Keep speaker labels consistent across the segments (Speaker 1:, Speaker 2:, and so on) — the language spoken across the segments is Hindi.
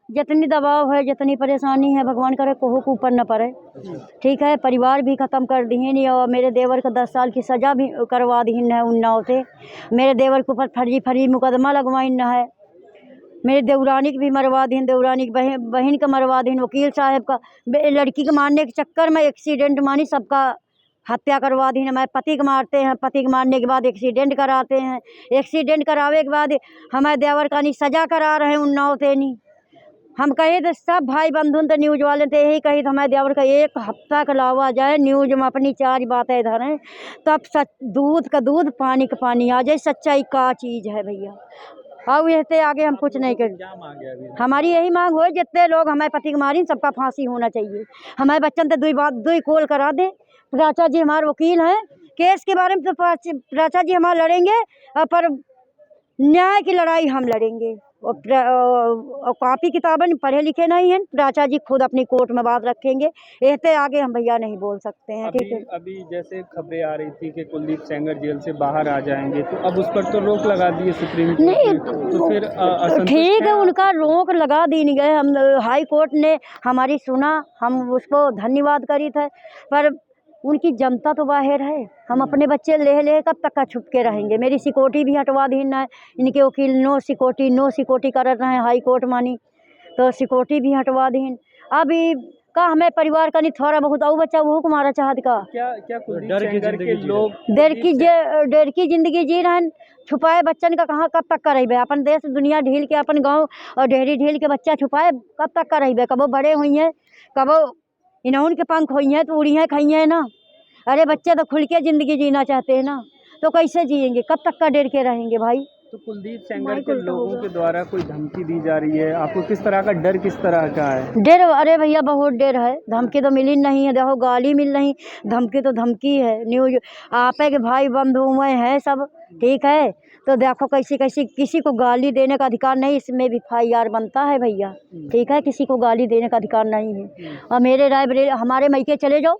Speaker 1: जितनी दबाव है, जितनी परेशानी है, भगवान करे कोहू के ऊपर न पड़े। ठीक है, परिवार भी ख़त्म कर दीन और मेरे देवर को 10 साल की सज़ा भी करवा दीन है उन्नाव से। मेरे देवर के ऊपर फर्जी मुकदमा लगवाइन है। मेरे देवरानी की भी मरवा दीन, देवरानी की बहन का मरवा दीन, वकील साहब का लड़की को मारने के चक्कर में एक्सीडेंट मानी सबका हत्या करवा दी। हमारे पति को मारते हैं, पति को मारने के बाद एक्सीडेंट कराते हैं, एक्सीडेंट करावे के बाद हमारे देवर का नहीं सज़ा करा रहे हैं उन्नाव से नहीं। हम कहे तो सब भाई बंधु तो न्यूज़ वाले थे यही कही तो हमारे देवर का 1 हफ्ता का लावा जाए न्यूज़ में अपनी 4 बातें इधर हैं, तब सच दूध का दूध पानी का पानी आ जाए। सच्चाई का चीज़ है भैया। अब इससे आगे हम कुछ नहीं कर।
Speaker 2: क्या मांग है अभी?
Speaker 1: हमारी यही मांग हो जितने लोग हमारे पति को मारी सबका फांसी होना चाहिए। हमारे बच्चन तो 2 कॉल करा दें। प्राचा जी हमारे वकील हैं, केस के बारे में तो प्राचा जी हमारे लड़ेंगे, पर न्याय की लड़ाई हम लड़ेंगे। और कॉपी किताबें पढ़े लिखे नहीं हैं, प्राचा जी खुद अपनी कोर्ट में बात रखेंगे। इससे आगे हम भैया नहीं बोल सकते हैं। ठीक है,
Speaker 2: अभी जैसे खबरें आ रही थी कि कुलदीप सेंगर जेल से बाहर आ जाएंगे, तो अब उस पर तो रोक लगा दी है सुप्रीम कोर्ट
Speaker 1: नहीं
Speaker 2: ने, तो फिर
Speaker 1: ठीक है, उनका रोक लगा दी नहीं गए। हम हाई कोर्ट ने हमारी सुना, हम उसको धन्यवाद करी थे, पर उनकी जनता तो बाहर है। हम अपने बच्चे ले कब तक का छुप के रहेंगे। मेरी सिक्योरिटी भी हटवा दी ना, इनके वकील नो सिक्योरिटी कर रहे हैं हाई कोर्ट मानी, तो सिक्योरिटी भी हटवा दी। अभी का हमें परिवार का नहीं थोड़ा बहुत और बच्चा वो को मारा चाहत का
Speaker 2: क्या कुलदीप सेंगर के लोग
Speaker 1: देर की जिंदगी जी रहे हैं। छुपाए बच्चन का कहाँ कब तक का रही अपन देश दुनिया ढील के अपन गाँव और डेहरी ढील के बच्चा छुपाए कब तक का रही। कबो बड़े हुई हैं, कबो इन्हों के पंख हुई हैं तो उड़ी हैं खाई हैं ना। अरे बच्चे तो खुल के ज़िंदगी जीना चाहते हैं ना, तो कैसे जिएंगे, कब तक का डर के रहेंगे भाई।
Speaker 2: तो कुलदीप सेंगर के लोगों के द्वारा कोई धमकी दी जा रही है आपको, किस तरह का डर, किस तरह का है
Speaker 1: डर? अरे भैया बहुत डर है, धमकी तो मिली नहीं है। देखो गाली मिल नहीं, धमकी तो धमकी है। न्यूज़ आपे के भाई बंधु हुए हैं सब, ठीक है, तो देखो कैसी किसी को गाली देने का अधिकार नहीं, इसमें भी FIR बनता है भैया। ठीक है, किसी को गाली देने का अधिकार नहीं है। और मेरे राय हमारे मैके चले जाओ,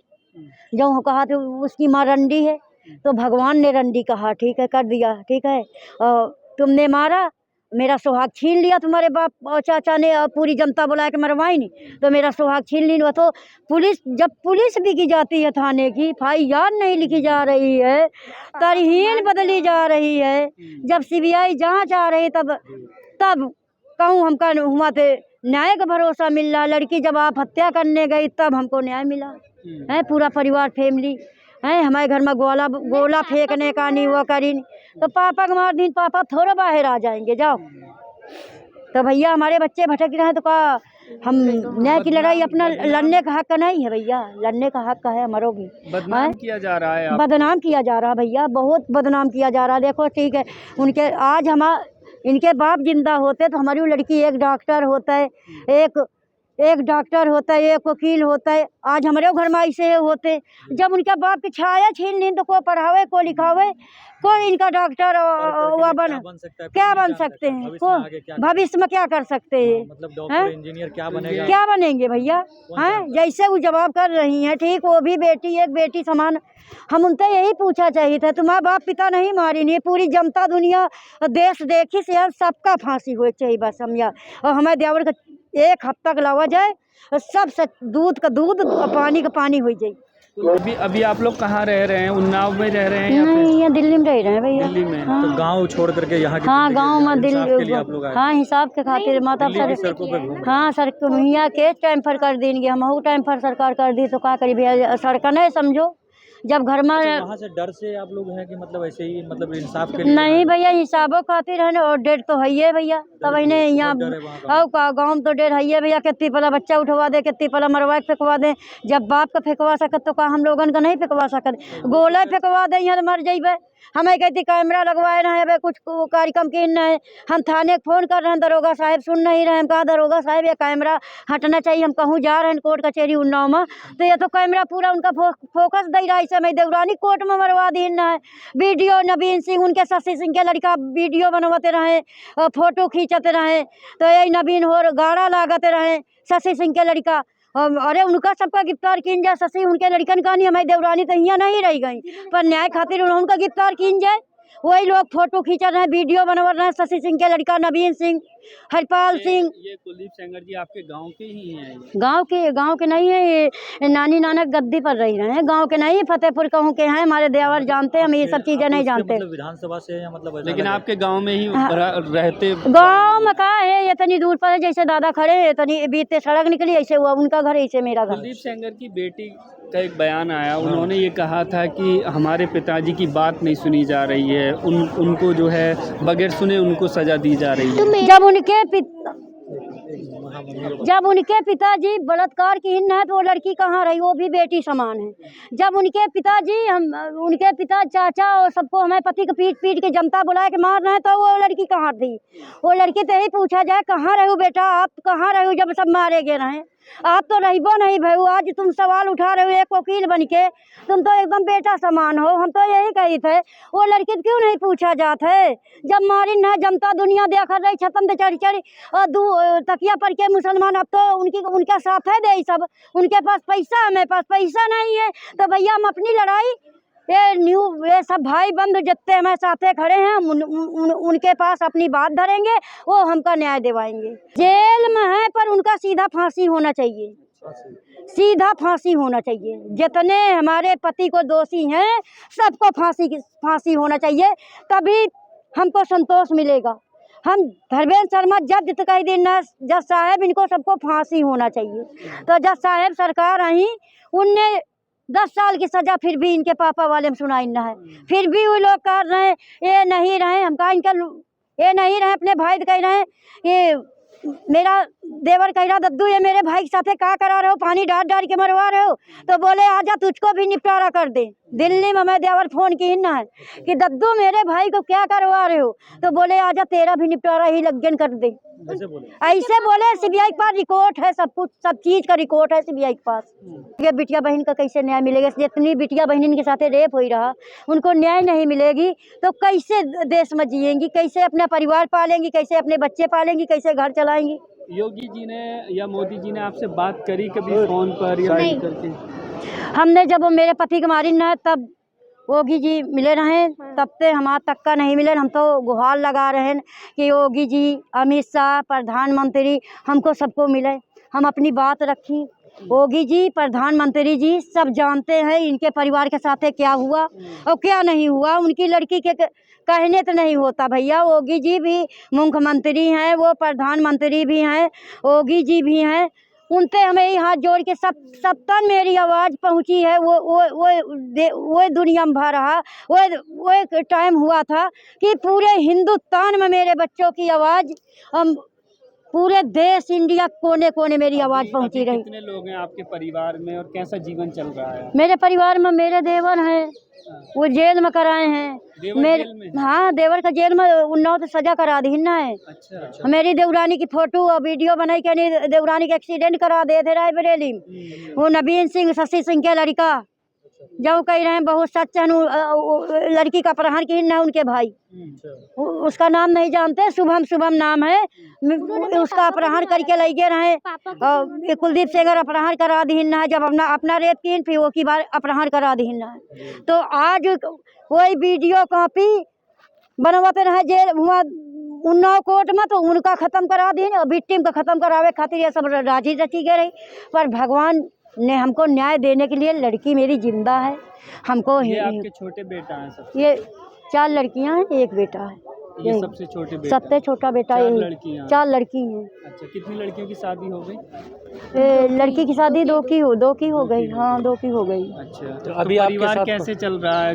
Speaker 1: जो कहा तो उसकी माँ रंडी है तो भगवान ने रंडी कहा, ठीक है, कर दिया। ठीक है, तुमने मारा, मेरा सुहाग छीन लिया तुम्हारे बाप और चाचा ने, और पूरी जनता बुला के मरवाई नहीं तो मेरा सुहाग छीन ली। तो जब पुलिस भी की जाती है थाने की, FIR नहीं लिखी जा रही है, तरहीन बदली जा रही है। जब CBI जांच आ रही तब कहूँ हमका हुआ थे न्याय का भरोसा मिल रहा। लड़की जब आप हत्या करने गई तब हमको न्याय मिला है। पूरा परिवार फैमिली है हमारे घर में, गोला फेंकने का नहीं वो करी तो पापा को मार दी, पापा थोड़ा बाहर आ जाएंगे जाओ। तो भैया हमारे बच्चे भटक रहे हैं तो का हम न्याय की लड़ाई अपना लड़ने का हक नहीं है भैया, लड़ने का हक है हमारो भी।
Speaker 2: बदनाम किया जा रहा है
Speaker 1: बदनाम किया जा रहा है भैया, बहुत बदनाम किया जा रहा है। देखो ठीक है, उनके आज इनके बाप जिंदा होते तो हमारी लड़की एक डॉक्टर होता है, एक डॉक्टर होता है, एक वकील होता है। आज हमारे घर में ऐसे होते, जब उनका बाप की छाया छीन ली तो को पढ़ावे को लिखावे, कोई इनका डॉक्टर क्या बन सकते हैं, भविष्य में क्या कर सकते हैं,
Speaker 2: मतलब डॉक्टर इंजीनियर
Speaker 1: क्या बनेंगे भैया हैं। जैसे वो जवाब कर रही हैं, ठीक, वो भी एक बेटी समान। हम उनसे यही पूछा चाहिए था, तुम्हारा बाप पिता नहीं मारी नहीं, पूरी जनता दुनिया देश देखी से यार सबका फांसी हुए चाहिए बस हम यार। और हमारे देवर का 1 हफ्ता का लावा जाए, सब दूध का दूध और पानी का पानी हो जाए।
Speaker 2: तो अभी आप लोग कहाँ रह रहे हैं? उन्नाव में रह रहे हैं?
Speaker 1: नहीं, यहाँ दिल्ली में रह रहे हैं भैया।
Speaker 2: दिल्ली में?
Speaker 1: हाँ।
Speaker 2: तो गांव छोड़ करके यहाँ
Speaker 1: हाँ, गांव में दिल्ली, हाँ, हिसाब के खातिर माता सर, हाँ सर भैया के टाइम पर कर देंगे हम, टाइम पर सरकार कर दी तो क्या करी भैया, सड़क नहीं समझो। जब घर में
Speaker 2: वहाँ से डर से आप लोग हैं कि मतलब ऐसे ही मतलब इंसाफ के लिए?
Speaker 1: नहीं भैया, हिसाबों खातिर है ना, और डेढ़ तो है ही भैया। तब इन्हें यहाँ गाँव तो डेढ़ है ही भैया, कितनी पला बच्चा उठवा दे, कितनी पला मरवा के फेंकवा दे। जब बाप का फेंकवा सकत तो का हम लोगन का नहीं फेंकवा सकत, गोला फेंकवा दे यहाँ तो मर जाइबे। हमें कहती कैमरा लगवाए रहे हैं, कुछ कार्यक्रम की नहीं। हम थाने फ़ोन कर रहे हैं, दरोगा साहब सुन नहीं रहे। हम कहा दरोगा साहब ये कैमरा हटना चाहिए, हम कहूँ जा रहे हैं कोर्ट कचहरी उन्नाव में, तो ये तो कैमरा पूरा उनका फोकस दे रहा है। इसे मैं देवरानी कोर्ट में मरवा दी है। वीडियो नवीन सिंह उनके शशि सिंह के लड़का वीडियो बनवाते रहे, फोटो खींचते रहे, तो यही नवीन हो गाड़ा लागते रहे शशि सिंह के लड़का। अरे उनका सबका गिरफ्तार किन जाए, शशि उनके लड़कन का नहीं, हमारी देवरानी तो यहाँ नहीं रह गई, पर न्याय खातिर उनका गिरफ्तार किन जाए। वही लोग फोटो खींच रहे हैं, वीडियो बनवा रहे हैं, शशि सिंह के लड़का नवीन सिंह हरपाल सिंह।
Speaker 2: ये कुलदीप सेंगर जी आपके गांव के ही हैं?
Speaker 1: गांव के नहीं है, ये नानी नानक गद्दी पर रही रहे हैं। गांव के नहीं, फतेहपुर कहूँ के हैं। हमारे देवर जानते, हम ये सब चीजें नहीं जानते।
Speaker 3: मतलब विधानसभा से या मतलब
Speaker 2: लेकिन आपके गांव में ही रहते?
Speaker 1: गांव में कहा है, ये तनी दूर पर है। जैसे दादा खड़े हैं, तनी बीते सड़क निकली, ऐसे हुआ उनका घर, ऐसे मेरा घर।
Speaker 2: कुलदीप सेंगर की बेटी का एक बयान आया, उन्होंने ये कहा था कि हमारे पिताजी की बात नहीं सुनी जा रही है, उनको जो है बगैर सुने उनको सजा दी जा रही है।
Speaker 1: जब उनके पिताजी बलात्कार की हिन है तो वो लड़की कहाँ रही? वो भी बेटी समान है। जब उनके पिताजी उनके पिता चाचा और सबको हमें पति को पीट पीट के जनता बुला के मार रहे हैं, तो वो लड़की कहाँ थी? वो लड़की तो यही पूछा जाए, कहाँ रहो बेटा, आप कहाँ रहो जब सब मारे गए रहे? आप तो रहीबो नहीं भाई। आज तुम सवाल उठा रहे हो एक वकील बन के, तुम तो एकदम बेटा समान हो। हम तो यही कही थे, वो लड़की क्यों नहीं पूछा जाता है? जब मारी न जनता दुनिया देख रही, छतम चढ़ी चढ़ी और तकिया पर के मुसलमान, अब तो उनके साथ है दे सब। उनके पास पैसा, हमें पास पैसा नहीं है, तो भैया हम अपनी लड़ाई ये सब भाई बंधु जितने हमारे साथे खड़े हैं, हम उनके पास अपनी बात धरेंगे, वो हमका न्याय दिवाएंगे। जेल में है पर उनका सीधा फांसी होना चाहिए, सीधा फांसी होना चाहिए। जितने हमारे पति को दोषी हैं सबको फांसी होना चाहिए, तभी हमको संतोष मिलेगा। हम धर्मेंद्र शर्मा जज कह देना, जज साहब इनको सबको फांसी होना चाहिए। तो जज साहब सरकार आई, उनने 10 साल की सजा फिर भी इनके पापा वाले में सुनाई ना है। फिर भी वो लोग कर रहे हैं, ये नहीं रहे। हम कहा इनका ये नहीं रहे, अपने भाई कह रहे हैं, ये मेरा देवर कह रहा, दद्दू ये मेरे भाई के साथे क्या करा रहे हो, पानी डाल डाल के मरवा रहे हो? तो बोले आजा तुझको भी निपटारा कर दे। दिल्ली में मैं देवर फोन की ना है कि दद्दू मेरे भाई को क्या करवा रहे हो? तो बोले आजा तेरा भी निपटारा ही लगन कर दे। ऐसे बोले। सीबीआई के पास रिकॉर्ड है, सब कुछ, सब चीज का रिकॉर्ड है सीबीआई के पास। ये बिटिया बहन का कैसे न्याय मिलेगा? जितनी बिटिया बहन के साथ रेप हो रहा, उनको न्याय नहीं मिलेगी तो कैसे देश में जिएंगी, कैसे अपना परिवार पालेंगी, कैसे अपने बच्चे पालेंगी, कैसे घर चलाएंगी?
Speaker 2: योगी जी ने या मोदी जी ने आपसे बात करी कभी फोन पर या नहीं करके?
Speaker 1: हमने जब वो मेरे पति के मारी ना, तब योगी जी मिले रहे, तब से हमारा तक का नहीं मिले। हम तो गुहार लगा रहे हैं कि योगी जी, अमित शाह, प्रधानमंत्री हमको सबको मिले। हम अपनी बात रखी। योगी जी, प्रधानमंत्री जी सब जानते हैं इनके परिवार के साथ क्या हुआ और क्या नहीं हुआ। उनकी लड़की के कहने तो नहीं होता भैया। योगी जी भी मुख्यमंत्री हैं, वो प्रधानमंत्री भी हैं, योगी जी भी हैं। उनसे हमें ही हाथ जोड़ के सब तक मेरी आवाज़ पहुंची है। वो दुनिया में भर रहा। वो एक टाइम हुआ था कि पूरे हिंदुस्तान में मेरे बच्चों की आवाज़, पूरे देश इंडिया कोने कोने मेरी आवाज़ पहुंची रही।
Speaker 2: कितने लोग हैं आपके परिवार में और कैसा जीवन चल रहा है?
Speaker 1: मेरे परिवार में मेरे देवर हैं, वो जेल में कराए हैं।
Speaker 2: जेल में?
Speaker 1: हाँ, देवर का जेल में उन्नाव तो सजा करा दी ना है।
Speaker 2: अच्छा।
Speaker 1: मेरी देवरानी की फोटो और वीडियो बनाई के नहीं, देवरानी के एक्सीडेंट करा दे थे रायबरेली में। वो नवीन सिंह, शशि सिंह के लड़का, जो कह रहे हैं बहुत सच है, लड़की का अपहरण की ना उनके भाई, उसका नाम नहीं जानते, शुभम नाम है, उसका अपहरण करके ले गए रहे। और कुलदीप सेंगर अपहरण करा दी ना है, जब अपना रेप की फिर वो की बार अपहरण करा दी ना है। तो आज वही वीडियो कॉपी बनवाते रहे जेल हुआ उन्नाव कोर्ट में, तो उनका ख़त्म करा दी और विक्टिम का ख़त्म करावे खातिर ये सब राजी रची गई रही। पर भगवान ने हमको न्याय देने के लिए, लड़की मेरी जिंदा है। हमको
Speaker 2: ये आपके छोटे बेटा हैं सब?
Speaker 1: ये 4 लड़कियां हैं, एक बेटा है।
Speaker 2: ये सबसे छोटे बेटा?
Speaker 1: सबसे छोटा बेटा यही। 4 लड़की हैं।
Speaker 2: अच्छा, कितनी लड़कियों की शादी हो गई?
Speaker 1: लड़की की शादी 2 की हो गई। हाँ, 2 की हो गई।
Speaker 2: अच्छा, तो अभी परिवार कैसे चल रहा है?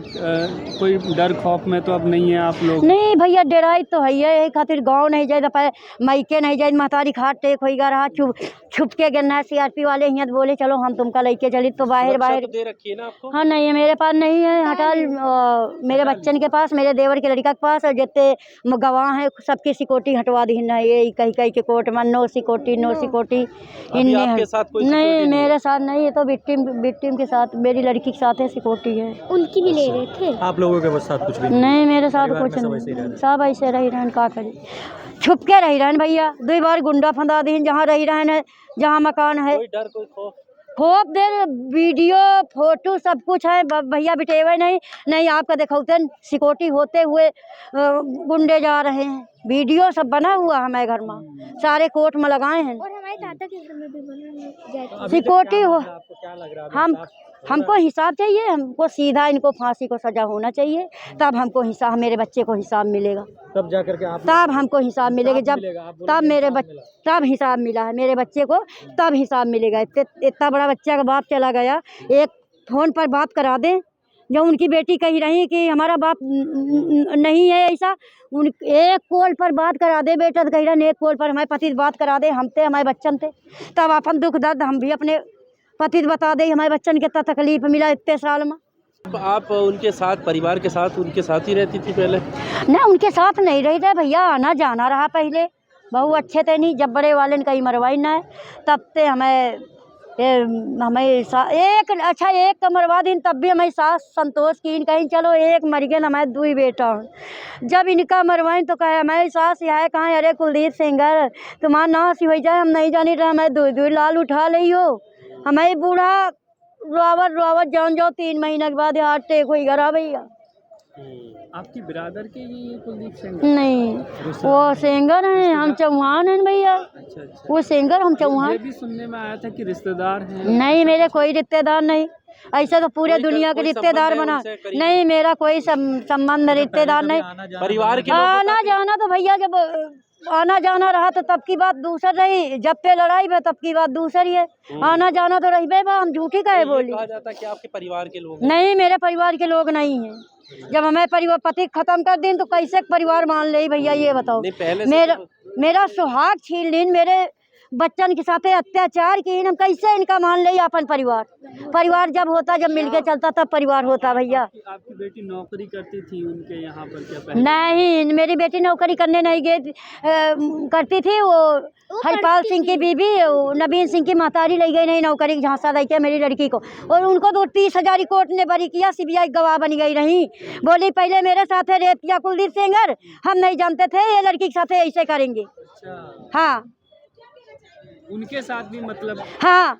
Speaker 2: कोई डर खौफ में तो अब नहीं है आप लोग?
Speaker 1: नहीं भैया, डराई तो है यही खातिर गाँव नहीं जाए, मायके नहीं जाए। महतारी खाट टेक हो रहा, छुप के गिरना है। CRP वाले यहाँ बोले चलो हम तुमका लेके चली, तो बाहर
Speaker 3: दे रखी है ना आपको?
Speaker 1: हाँ नहीं है, मेरे पास नहीं है। हटा मेरे बच्चन के पास, मेरे देवर के लड़का के पास, और जितने गवाह हैं सबकी सिक्योरिटी हटवा दी ना। ये कही के कोर्ट में नो सिक्योरिटी
Speaker 3: आपके साथ कोई
Speaker 1: नहीं, मेरे साथ नहीं है। तो विक्टिम के साथ, मेरी लड़की के साथ है सिक्योरिटी है। उनकी भी ले रहे थे।
Speaker 3: आप लोगों के साथ कुछ भी
Speaker 1: नहीं, मेरे साथ कुछ नहीं, सब ऐसे रही रहन। का करी, छुप के रही रहन भैया। 2 बार गुंडा फंदा दी जहाँ रही रहन, जहाँ मकान है।
Speaker 3: कोई डर कोई
Speaker 1: खूब देर वीडियो फोटो सब कुछ है भैया। बिटेवे नहीं आपका दिखौते सिक्योरिटी होते हुए गुंडे जा रहे हैं। वीडियो सब बना हुआ है हमारे घर में, सारे कोर्ट में लगाए हैं।
Speaker 4: और हमारे ताता के घर में भी बना
Speaker 1: सिक्योरिटी हो,
Speaker 3: आपको क्या लग रहा है?
Speaker 1: हम हमको हिसाब चाहिए, हमको सीधा इनको फांसी को सजा होना चाहिए, तब हमको हिसाब, मेरे बच्चे को हिसाब मिलेगा,
Speaker 3: तब जा करके आप
Speaker 1: तब हमको हिसाब मिलेगा, जब
Speaker 3: मिलेगा, आप
Speaker 1: तब मेरे
Speaker 3: हिसाब
Speaker 1: तब हिसाब मिला है मेरे बच्चे को, तब हिसाब मिलेगा। इतना बड़ा बच्चा का बाप चला गया, एक फ़ोन पर बात करा दें, जो उनकी बेटी कही रही कि हमारा बाप नहीं है ऐसा, उन एक कॉल पर बात करा दे बेटा, तो कही रहा एक कॉल पर हमारे पति से बात करा दे, हम थे हमारे बच्चन थे, तब अपन दुख दर्द हम भी अपने पति बता दे हमारे बच्चन के कितना तकलीफ मिला इतने साल में।
Speaker 3: आप उनके साथ, परिवार के साथ उनके साथ ही रहती थी पहले?
Speaker 1: ना उनके साथ नहीं रही थे भैया, आना जाना रहा पहले, बहु अच्छे थे नहीं, जब बड़े वाले ने कहीं मरवाई ना है तब से हमें एक अच्छा एक का मरवा दिन, तब भी हमें सास संतोष की कहीं चलो एक मर गए हमारे दो ही बेटा। जब इनका मरवाई तो कहे हमारी सास यहाँ कहाँ, अरे कुलदीप सिंगर तुम्हारा नाश हो जाए, हम नहीं जानी रहे, हमें दो लाल उठा ली हो, हमें बूढ़ा रोवत जान जाओ 3 महीने के बाद हार्ट अटैक हो गया भैया।
Speaker 2: आपकी बिरादर के ये कुलदीप सिंह?
Speaker 1: नहीं, वो सिंगर हैं, हम चौहान हैं भैया।
Speaker 2: अच्छा अच्छा।
Speaker 1: वो सिंगर, हम चौहान।
Speaker 2: ये भी सुनने में आया था कि रिश्तेदार हैं।
Speaker 1: नहीं, मेरे कोई रिश्तेदार नहीं, ऐसा तो पूरे दुनिया के रिश्तेदार बना, नहीं मेरा कोई संबंध रिश्तेदार नहीं।
Speaker 3: परिवार के
Speaker 1: आना जाना तो भैया जब आना जाना रहा तो तब की बात दूसर रही, जब पे लड़ाई है तब की बात दूसरी है, आना जाना तो रही बा, हम झूठी कहे बोली।
Speaker 3: कहा जाता कि आपके परिवार के लोग
Speaker 1: नहीं, मेरे परिवार के लोग नहीं हैं, जब हमें परिवार पति खत्म कर दें तो कैसे परिवार मान ले भैया, ये बताओ। मेरा सुहाग छीन लीन, मेरे बच्चन के साथ अत्याचार की, हम कैसे इनका मान ले अपन परिवार। परिवार जब होता, जब मिलके चलता तब परिवार होता भैया।
Speaker 2: आपकी बेटी नौकरी करती थी उनके यहाँ पर क्या पहले?
Speaker 1: नहीं, मेरी बेटी नौकरी करने नहीं गई करती थी, वो हरिपाल सिंह की बीबी नवीन सिंह की महतारी ले गई नहीं नौकरी, झांसा दे के मेरी लड़की को, और उनको तो 30,000 कोर्ट ने बरी किया, CBI गवाह बन गई रही, बोली पहले मेरे साथ रेप किया कुलदीप सिंगर, हम नहीं जानते थे ये लड़की के साथ ऐसे करेंगे। हाँ,
Speaker 2: उनके साथ भी मतलब?
Speaker 1: हाँ,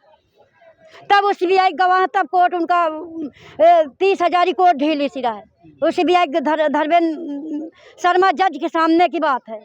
Speaker 1: तब वो CBI गवाह, तब कोर्ट उनका 30,000 कोर्ट ढील सी रहा है, वो CBI धर्मेंद्र शर्मा जज के सामने की बात है।